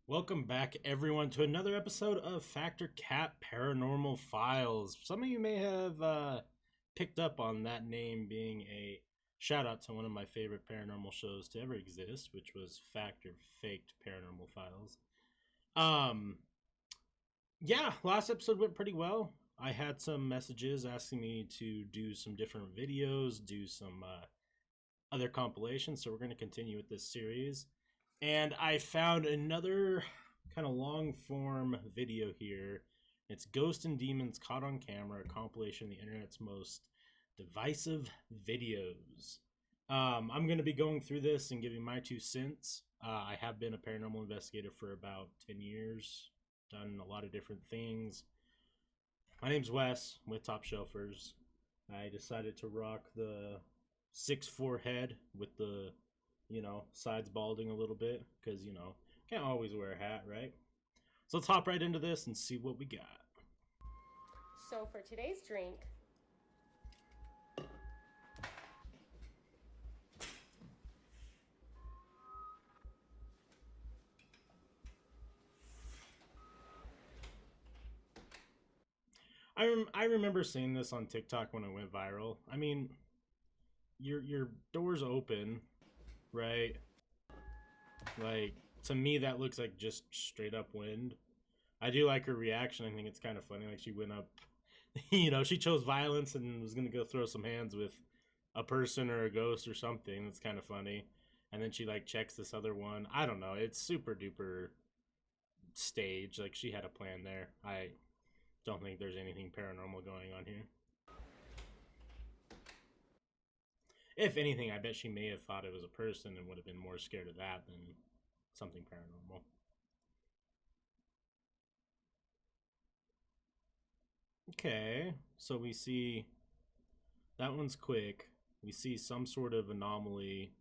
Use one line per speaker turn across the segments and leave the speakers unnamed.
Welcome back, everyone, to another episode of Factor Cat Paranormal Files. Some of you may have picked up on that name being a shout out to one of my favorite paranormal shows to ever exist, which was Factor Faked Paranormal Files. Um, yeah, last episode went pretty well. I had some messages asking me to do some different videos, do some other compilations, so we're going to continue with this series. And I found another kind of long form video here. It's Ghost and Demons Caught on Camera, a compilation of the internet's most divisive videos. I'm going to be going through this and giving my 2 cents. I have been a paranormal investigator for about 10 years, done a lot of different things. My name's Wes, I'm with Top Shelfers. I decided to rock the 6'4" head with the sides balding a little bit because, can't always wear a hat, right? So let's hop right into this and see what we got.
So for today's drink,
I remember seeing this on TikTok when it went viral. I mean, your door's open, right? Like, to me, that looks like just straight up wind. I do like her reaction. I think it's kind of funny. Like, she went up, she chose violence and was going to go throw some hands with a person or a ghost or something. That's kind of funny. And then she, like, checks this other one. I don't know. It's super duper stage. Like, she had a plan there. I don't think there's anything paranormal going on here. If anything, I bet she may have thought it was a person and would have been more scared of that than something paranormal. Okay, so we see that one's quick. We see some sort of anomaly,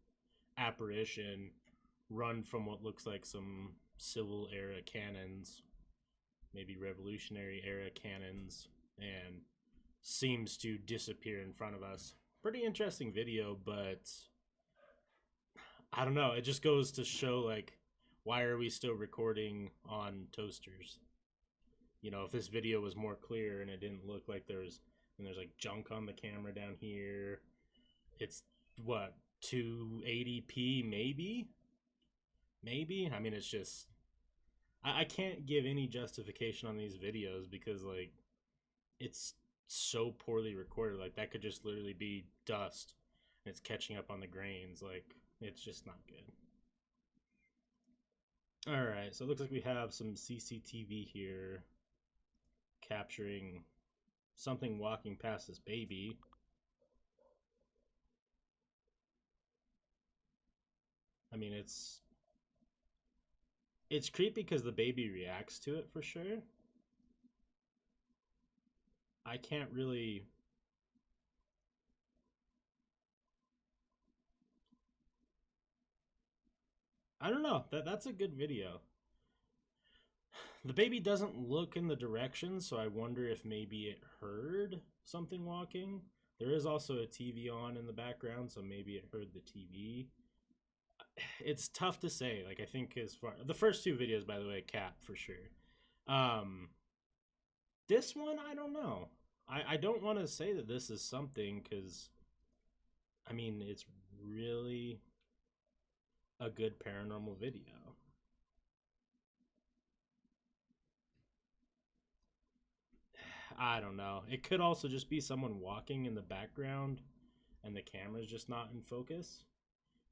apparition, run from what looks like some Civil era cannons, maybe Revolutionary era cannons, and seems to disappear in front of us. Pretty interesting video, but I don't know. It just goes to show, like, why are we still recording on toasters? If this video was more clear and it didn't look like there's like junk on the camera down here. It's what, 280p maybe. I mean, it's just I can't give any justification on these videos because, like, it's so poorly recorded. Like, that could just literally be dust and it's catching up on the grains. Like, it's just not good. All right, so it looks like we have some CCTV here capturing something walking past this baby. I mean, it's creepy because the baby reacts to it for sure. I can't really. I don't know. That's a good video. The baby doesn't look in the direction, so I wonder if maybe it heard something walking. There is also a TV on in the background, so maybe it heard the TV. It's tough to say. Like, I think as far the first two videos, by the way, cap for sure. This one, I don't know. I don't want to say that this is something because, I mean, it's really a good paranormal video. I don't know. It could also just be someone walking in the background and the camera's just not in focus.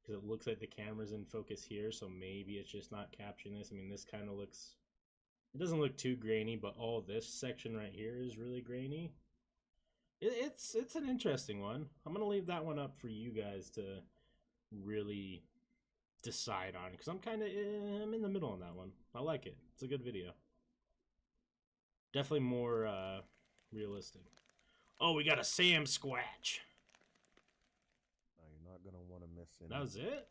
Because it looks like the camera's in focus here, so maybe it's just not capturing this. I mean, this kind of looks. It doesn't look too grainy, but all this section right here is really grainy. It's an interesting one. I'm gonna leave that one up for you guys to really decide on, because I'm in the middle on that one. I like it. It's a good video. Definitely more realistic. Oh, we got a Sam Squatch.
You're not gonna want to miss it.
That was it?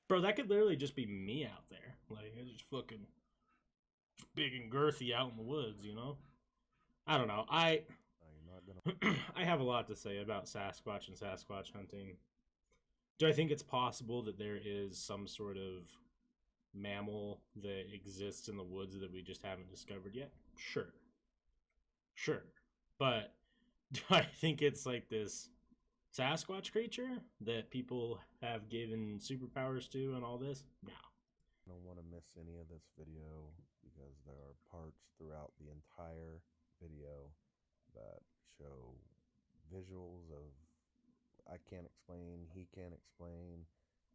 Bro, that could literally just be me out there. Like, it's just fucking big and girthy out in the woods, I don't know.
You're not gonna.
I have a lot to say about Sasquatch and Sasquatch hunting. Do I think it's possible that there is some sort of mammal that exists in the woods that we just haven't discovered yet? Sure. Sure. But do I think it's like this Sasquatch creature that people have given superpowers to and all this? No.
I don't want to miss any of this video because there are parts throughout the entire video that show visuals of I can't explain, he can't explain.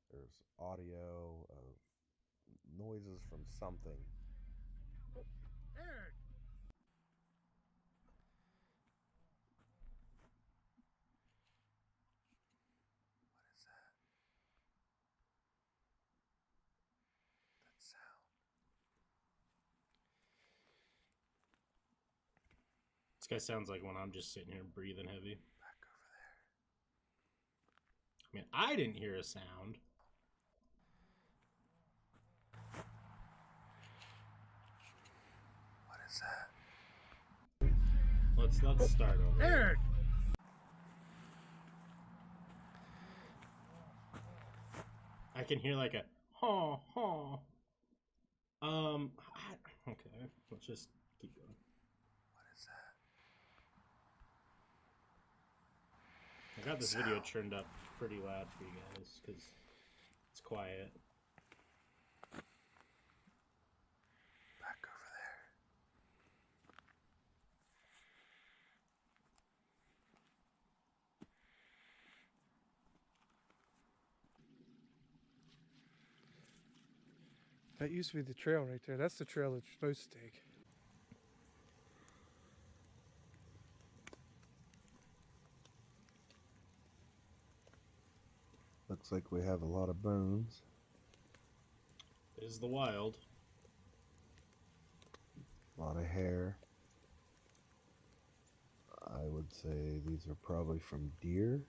There's audio of noises from something.
Eric! What is that? That sound.
This guy sounds like when I'm just sitting here breathing heavy.
Back over there.
I mean, I didn't hear a sound.
What is that?
Let's start over.
Eric!
I can hear like a haw haw. Okay, let's just keep going.
What is that?
I got this video turned up pretty loud for you guys because it's quiet.
Back over there.
That used to be the trail right there. That's the trail that you're supposed to take.
Looks like we have a lot of bones.
It is the wild.
A lot of hair. I would say these are probably from deer.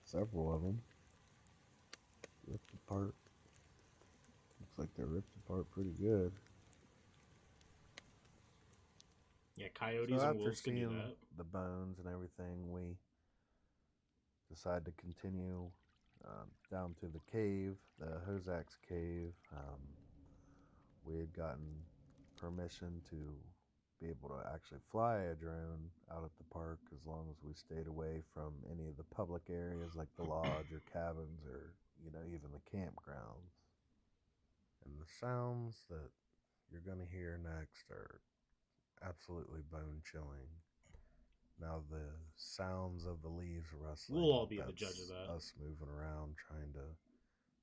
Several of them. Ripped apart. Looks like they're ripped apart pretty good.
Yeah, coyotes
So
and
after
wolves can do
seeing
that.
the bones and everything, we decided to continue down to the cave, the Hozak's cave. We had gotten permission to be able to actually fly a drone out at the park as long as we stayed away from any of the public areas like the lodge or cabins or, you know, even the campgrounds. And the sounds that you're going to hear next are absolutely bone chilling. Now the sounds of the leaves rustling.
We'll all be the
that's
judge of that.
Us moving around trying to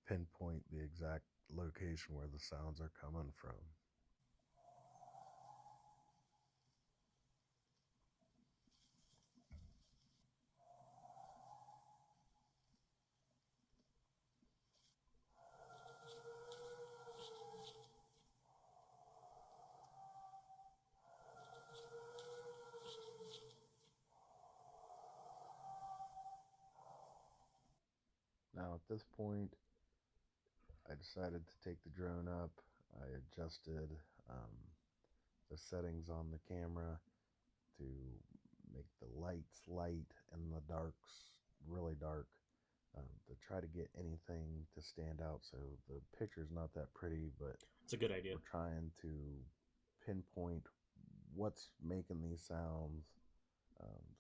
pinpoint the exact location where the sounds are coming from. Now at this point, I decided to take the drone up. I adjusted the settings on the camera to make the lights light and the darks really dark, to try to get anything to stand out. So the picture's not that pretty, but
It's a good idea.
we're trying to pinpoint what's making these sounds,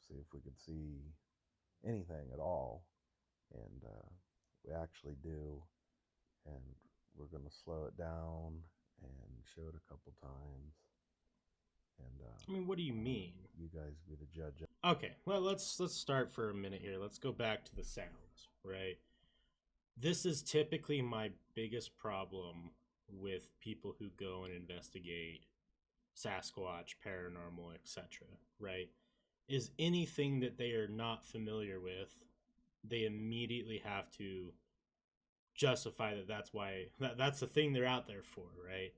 see if we could see anything at all. And we actually do, and we're going to slow it down and show it a couple times. And
I mean, what do you mean?
you guys be the judge.
Okay, well, let's start for a minute here. Let's go back to the sounds, right? This is typically my biggest problem with people who go and investigate Sasquatch, paranormal, etc., right? Is anything that they are not familiar with, they immediately have to justify that's the thing they're out there for, right?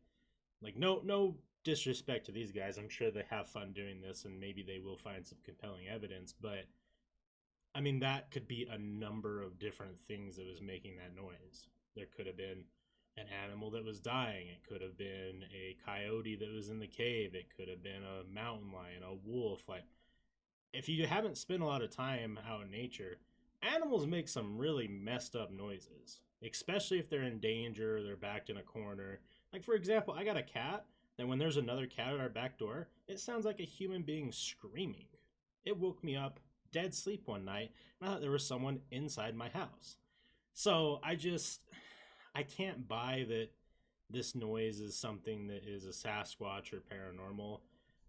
Like, no disrespect to these guys. I'm sure they have fun doing this and maybe they will find some compelling evidence, but I mean, that could be a number of different things that was making that noise. There could have been an animal that was dying. It could have been a coyote that was in the cave. It could have been a mountain lion, a wolf. Like, if you haven't spent a lot of time out in nature, animals make some really messed up noises, especially if they're in danger or they're backed in a corner. Like, for example, I got a cat that when there's another cat at our back door, it sounds like a human being screaming. It woke me up dead sleep one night, and I thought there was someone inside my house. So I can't buy that this noise is something that is a Sasquatch or paranormal.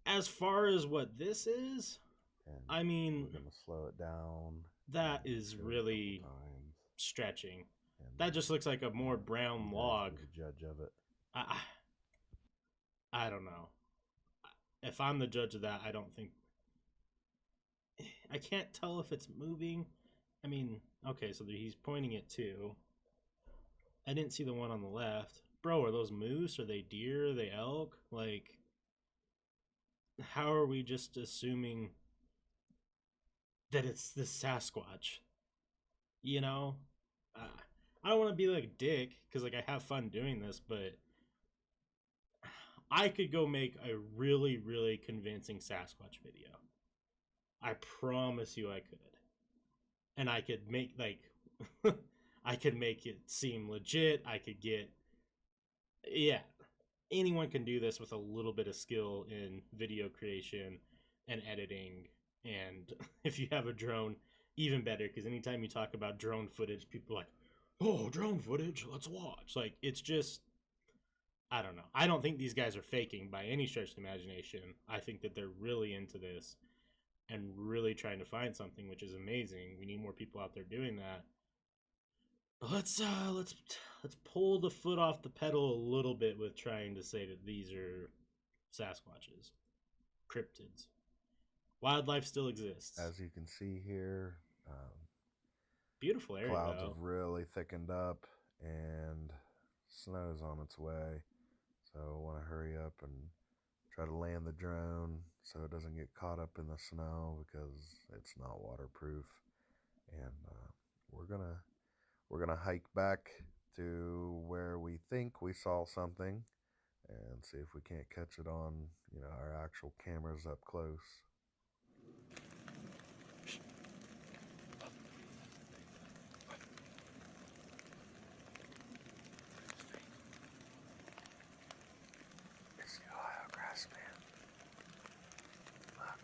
As far as what this is,
And
I mean,
we're gonna slow it down.
that
and
is
do it a couple
really
times,
stretching.
and
That just looks like a more
you
brown
guys
log.
be the judge of it.
I, I don't know. If I'm the judge of that, I don't think. I can't tell if it's moving. I mean, okay, so he's pointing it to. I didn't see the one on the left. Bro, are those moose? Are they deer? Are they elk? Like, how are we just assuming that it's this Sasquatch? You know? I don't want to be like a dick, because, like, I have fun doing this, but I could go make a really, really convincing Sasquatch video. I promise you I could. And I could make, like, I could make it seem legit. I could get, yeah, anyone can do this with a little bit of skill in video creation and editing. And if you have a drone, even better, because anytime you talk about drone footage, people are like, oh, drone footage, let's watch. Like, it's just, I don't know. I don't think these guys are faking by any stretch of the imagination. I think that they're really into this and really trying to find something, which is amazing. We need more people out there doing that. But let's pull the foot off the pedal a little bit with trying to say that these are Sasquatches, cryptids. Wildlife still exists.
As you can see here,
Beautiful area,
clouds
though.
have really thickened up and snow's on its way. So I want to hurry up and try to land the drone so it doesn't get caught up in the snow because it's not waterproof. And we're gonna hike back to where we think we saw something and see if we can't catch it on, our actual cameras up close.
It's the Ohio grass man. Look.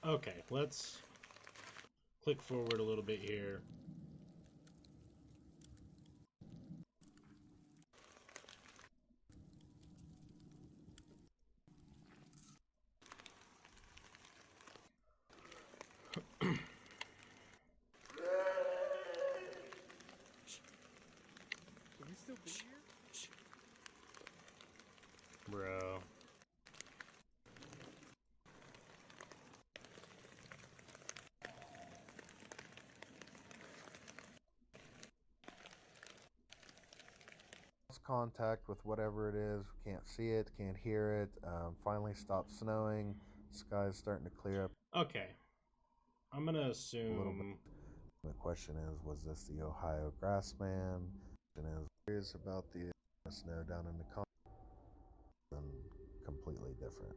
Okay, let's click forward a little bit here.
Can we still be here?
Bro.
Lost contact with whatever it is. Can't see it, can't hear it. Finally stopped snowing. Sky's starting to clear up
Okay. I'm gonna
a little
assume...
bit. The question is, was this the Ohio grassman? And is curious about the snow down in the completely different.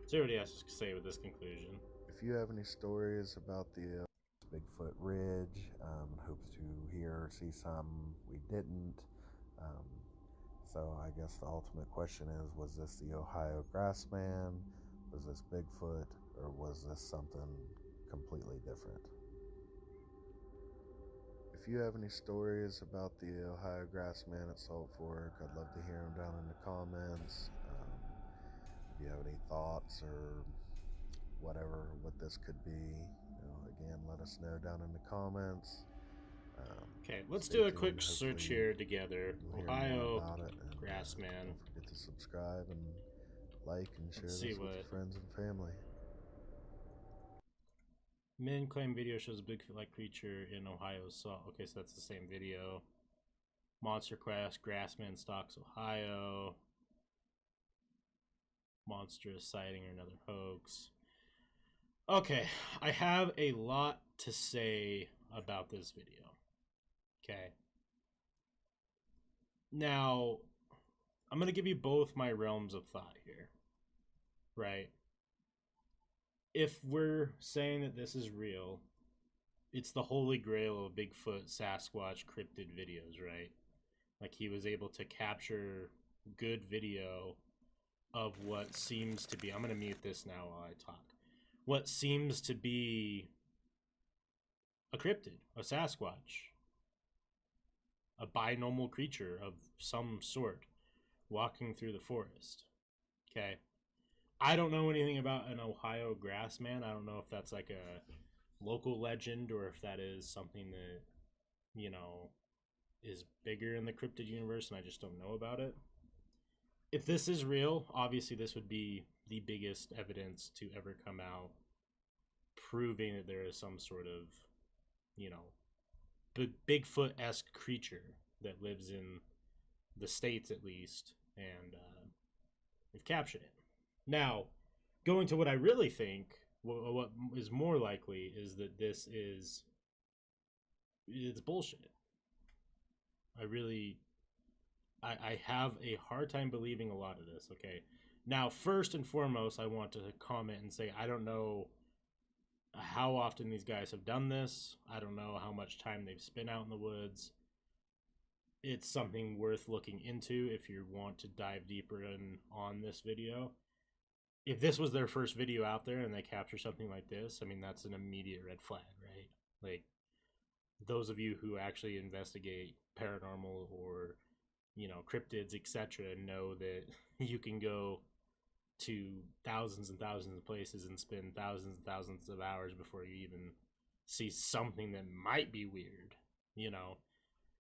See what he has to say with this conclusion.
If you have any stories about the Bigfoot Ridge, hope to hear or see some we didn't. So I guess the ultimate question is, was this the Ohio grassman? Was this Bigfoot? Or was this something completely different? If you have any stories about the Ohio grassman at Salt Fork, I'd love to hear them down in the comments. If you have any thoughts or whatever, what this could be, again, let us know down in the comments.
Okay, let's
Stay
do a
tuned.
quick search
Hopefully
here together.
you'll hear more
Ohio
about it, and
grassman.
don't forget to subscribe and like and share
Let's
this
see
with your
what-
friends and family.
Men claim video shows a Bigfoot-like creature in Ohio. So, okay, so that's the same video. Monster Crash, Grassman stalks Ohio. Monstrous sighting or another hoax. Okay, I have a lot to say about this video. Okay. Now, I'm going to give you both my realms of thought here. Right? If we're saying that this is real, it's the holy grail of Bigfoot, Sasquatch, cryptid videos, right? Like, he was able to capture good video of what seems to be... I'm going to mute this now while I talk. What seems to be a cryptid, a Sasquatch, a binomial creature of some sort walking through the forest. Okay? I don't know anything about an Ohio grassman. I don't know if that's like a local legend or if that is something that, you know, is bigger in the cryptid universe and I just don't know about it. If this is real, obviously this would be the biggest evidence to ever come out proving that there is some sort of, you know, Bigfoot-esque creature that lives in the States at least, and we've captured it. Now, going to what I really think, what is more likely is that it's bullshit. I have a hard time believing a lot of this, okay? Now, first and foremost, I want to comment and say I don't know how often these guys have done this. I don't know how much time they've spent out in the woods. It's something worth looking into if you want to dive deeper on this video. If this was their first video out there and they capture something like this, I mean, that's an immediate red flag, right? Like, those of you who actually investigate paranormal or, you know, cryptids, etc., know that you can go to thousands and thousands of places and spend thousands and thousands of hours before you even see something that might be weird. You know,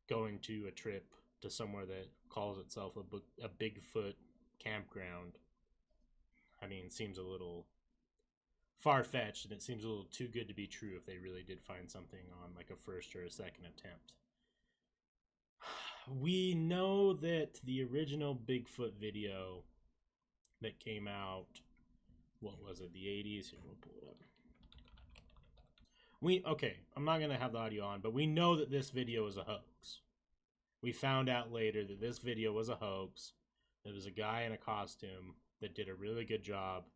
going to a trip to somewhere that calls itself a Bigfoot campground, I mean, seems a little far-fetched, and it seems a little too good to be true if they really did find something on like a first or a second attempt. We know that the original Bigfoot video that came out, what was it, the 80s? Here, we'll pull it up. Okay, I'm not going to have the audio on, but we know that this video is a hoax. We found out later that this video was a hoax. There was a guy in a costume that did a really good job.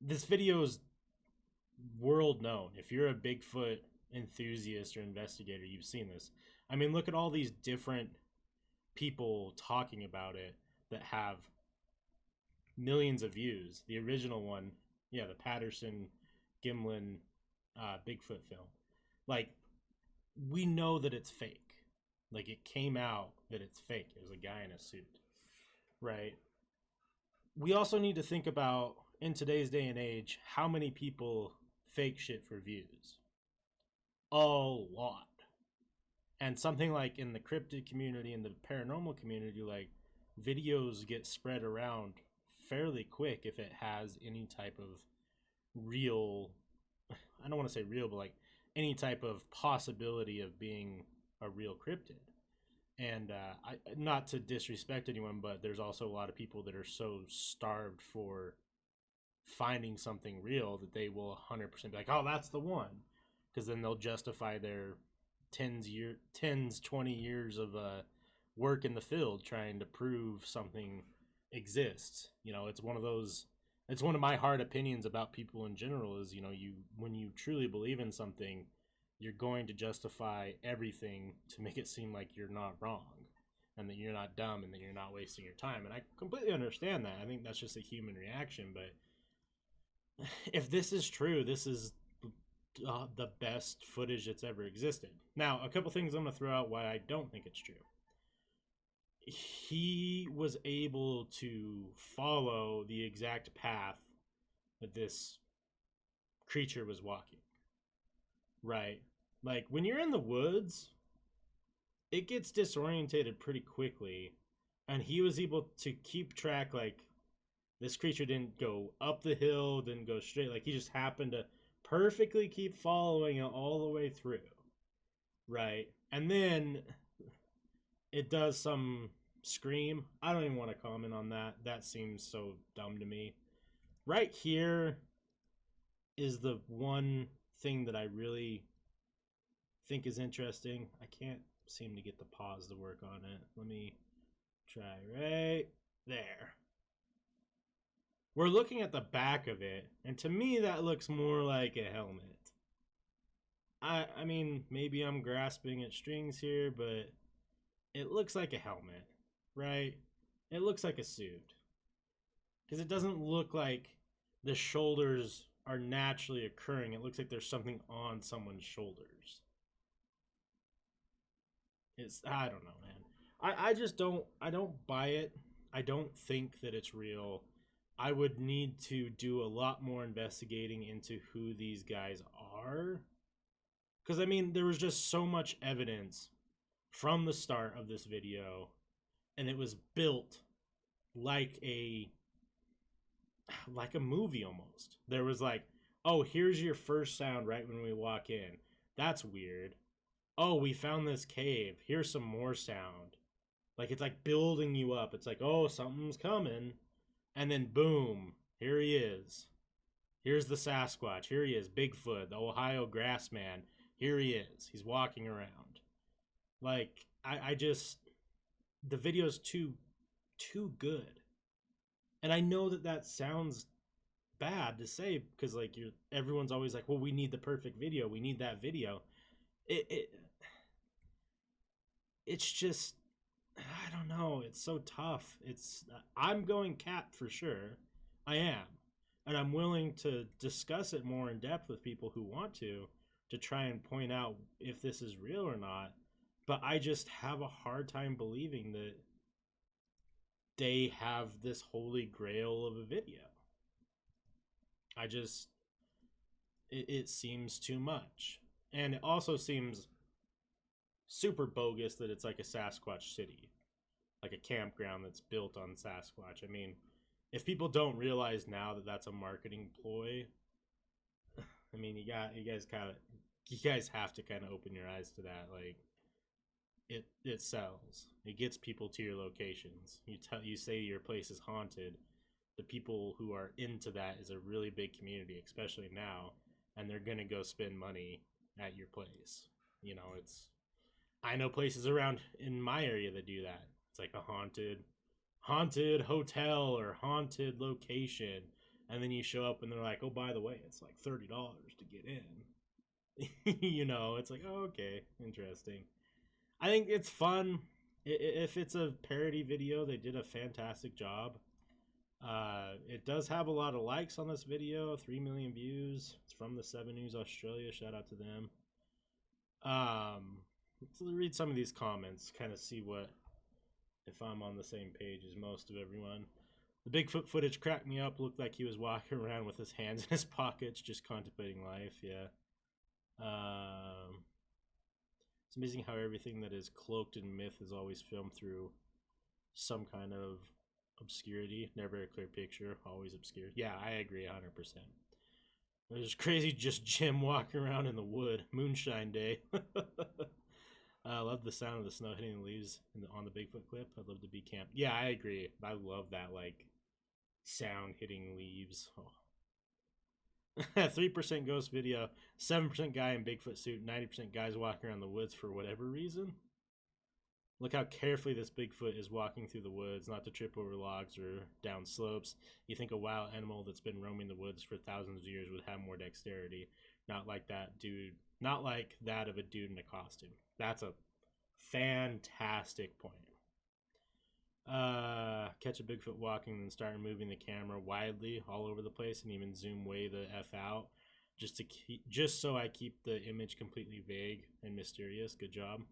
This video is world known. If you're a Bigfoot enthusiast or investigator, you've seen this. I mean, look at all these different people talking about it that have millions of views. The original one, yeah, the Patterson Gimlin Bigfoot film. Like, we know that it's fake. Like, it came out that it's fake. It was a guy in a suit, right? We also need to think about, in today's day and age, how many people fake shit for views. A lot. And something like in the cryptid community and the paranormal community, like, videos get spread around fairly quick if it has any type of real, I don't want to say real, but like any type of possibility of being a real cryptid. And not to disrespect anyone, but there's also a lot of people that are so starved for finding something real that they will 100% be like, oh, that's the one. Because then they'll justify their 20 years of work in the field trying to prove something exists. You know, it's one of my hard opinions about people in general is, you know, when you truly believe in something, you're going to justify everything to make it seem like you're not wrong and that you're not dumb and that you're not wasting your time. And I completely understand that. I think that's just a human reaction. But if this is true, this is the best footage that's ever existed. Now, a couple things I'm going to throw out why I don't think it's true. He was able to follow the exact path that this creature was walking. Right? Like, when you're in the woods, it gets disorientated pretty quickly. And he was able to keep track, like, this creature didn't go up the hill, didn't go straight. Like, he just happened to perfectly keep following it all the way through. Right? And then it does some scream. I don't even want to comment on that. That seems so dumb to me. Right here is the one thing that I really think is interesting. I can't seem to get the pause to work on it. Let me try right there. We're looking at the back of it, and to me that looks more like a helmet. I mean, maybe I'm grasping at strings here, but it looks like a helmet, right? It looks like a suit. Because it doesn't look like the shoulders are naturally occurring. It looks like there's something on someone's shoulders. I don't know, man. I just don't buy it. I don't think that it's real. I would need to do a lot more investigating into who these guys are. Because, I mean, there was just so much evidence from the start of this video, and it was built like a movie almost. There was like, oh, here's your first sound right when we walk in. That's weird. Oh, we found this cave. Here's some more sound. Like, it's like building you up. It's like, oh, something's coming. And then boom, here he is. Here's the Sasquatch. Here he is, Bigfoot, the Ohio Grassman. Here he is. He's walking around. Like, I just, the video's too good. And I know that sounds bad to say because, like, everyone's always like, well, we need the perfect video. We need that video. It's just, I don't know. It's so tough. I'm going cat for sure. I am. And I'm willing to discuss it more in depth with people who want to try and point out if this is real or not. But I just have a hard time believing that they have this holy grail of a video. It seems too much. And it also seems super bogus that it's like a Sasquatch city, like a campground that's built on Sasquatch. I mean, if people don't realize now that that's a marketing ploy, I mean, you guys have to kind of open your eyes to that. Like, it sells. It gets people to your locations. You say your place is haunted. The people who are into that is a really big community, especially now, and they're gonna go spend money at your place. You know, I know places around in my area that do that. It's like a haunted hotel or haunted location, and then you show up and they're like, oh, by the way, it's like $30 to get in. You know, it's like, oh, okay, interesting. I think it's fun. If it's a parody video, they did a fantastic job. It does have a lot of likes on this video, 3 million views. It's from the 7 News Australia. Shout out to them. Let's read some of these comments, kind of see what if I'm on the same page as most of everyone. The Bigfoot footage cracked me up. Looked like he was walking around with his hands in his pockets, just contemplating life. Yeah. It's amazing how everything that is cloaked in myth is always filmed through some kind of obscurity. Never a clear picture, always obscured. Yeah, I agree 100%. There's crazy just Jim walking around in the wood. Moonshine day. I love the sound of the snow hitting the leaves on the Bigfoot clip. I'd love to be camp. Yeah, I agree. I love that, like, sound hitting leaves. Oh. 3% ghost video, 7% guy in Bigfoot suit, 90% guys walking around the woods for whatever reason. Look how carefully this Bigfoot is walking through the woods, not to trip over logs or down slopes. You think a wild animal that's been roaming the woods for thousands of years would have more dexterity. Not like that dude. Not like that of a dude in a costume. That's a fantastic point. Catch a Bigfoot walking and start moving the camera widely all over the place and even zoom way the F out just so I keep the image completely vague and mysterious. Good job.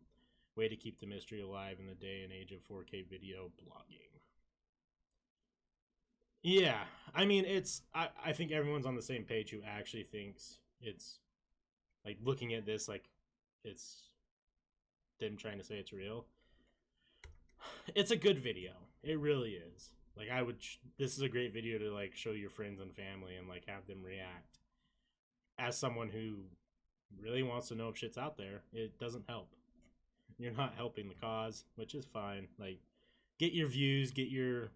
Way to keep the mystery alive in the day and age of 4K video blogging. Yeah, I mean, I think everyone's on the same page who actually thinks it's, like, looking at this, like, it's them trying to say it's real. It's a good video. It really is. Like, this is a great video to, like, show your friends and family and, like, have them react. As someone who really wants to know if shit's out there, it doesn't help. You're not helping the cause, which is fine. Like, get your views, get your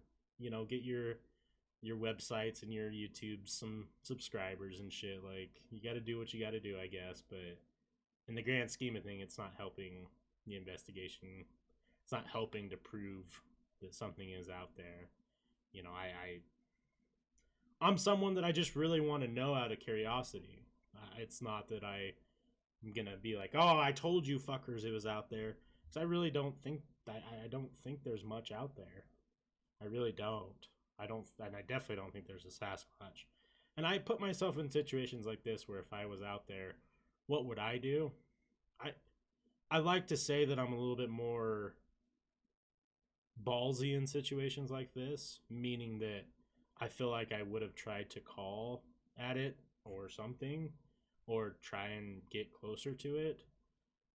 websites and your YouTube some subscribers and shit. Like, you got to do what you got to do, I guess. But in the grand scheme of things, it's not helping the investigation. It's not helping to prove that something is out there. You know, I'm someone that I just really want to know out of curiosity. It's not that I'm gonna be like, oh, I told you fuckers it was out there, because I really don't think that. I don't think there's much out there. I really don't. And I definitely don't think there's a Sasquatch. And I put myself in situations like this where if I was out there, what would I do? I like to say that I'm a little bit more ballsy in situations like this, meaning that I feel like I would have tried to call at it or something, or try and get closer to it.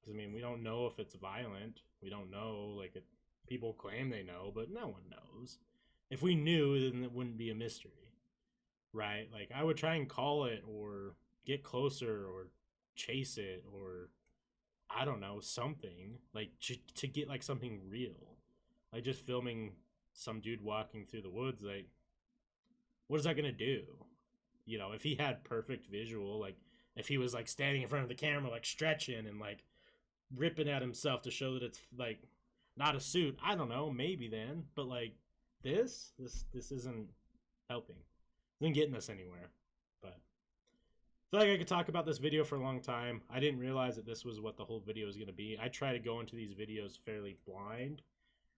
Because, I mean, we don't know if it's violent. We don't know. Like, people claim they know, but no one knows. If we knew, then it wouldn't be a mystery, right? Like, I would try and call it or get closer or chase it or, I don't know, something. Like, to get, like, something real. Like, just filming some dude walking through the woods, like, what is that going to do? You know, if he had perfect visual, like, if he was, like, standing in front of the camera, like, stretching and, like, ripping at himself to show that it's, like, not a suit, I don't know, maybe then. But, like, this isn't helping. It isn't getting us anywhere. But I feel like I could talk about this video for a long time. I didn't realize that this was what the whole video was going to be. I try to go into these videos fairly blind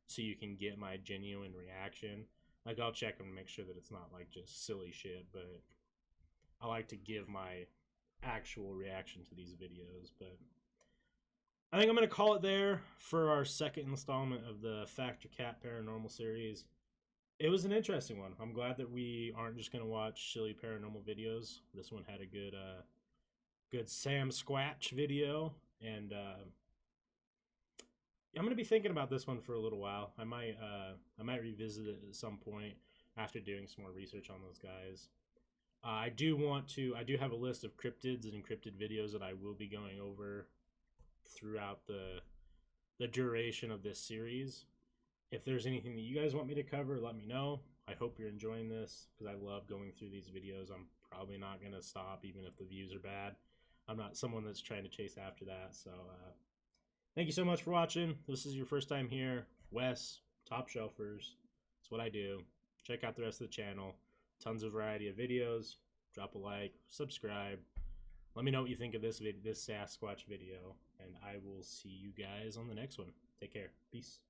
so you can get my genuine reaction. Like, I'll check and make sure that it's not, like, just silly shit, but I like to give my actual reaction to these videos. But I think I'm going to call it there for our second installment of the Factor Cat Paranormal series. It was an interesting one. I'm glad that we aren't just going to watch silly paranormal videos. This one had a good Sasquatch video, and I'm going to be thinking about this one for a little while. I might revisit it at some point after doing some more research on those guys. I do have a list of cryptids and encrypted videos that I will be going over throughout the duration of this series. If there's anything that you guys want me to cover, let me know. I hope you're enjoying this, because I love going through these videos. I'm probably not going to stop even if the views are bad. I'm not someone that's trying to chase after that. So thank you so much for watching. If this is your first time here, Wes, Top Shelfers. That's what I do. Check out the rest of the channel. Tons of variety of videos. Drop a like, subscribe. Let me know what you think of this Sasquatch video, and I will see you guys on the next one. Take care. Peace.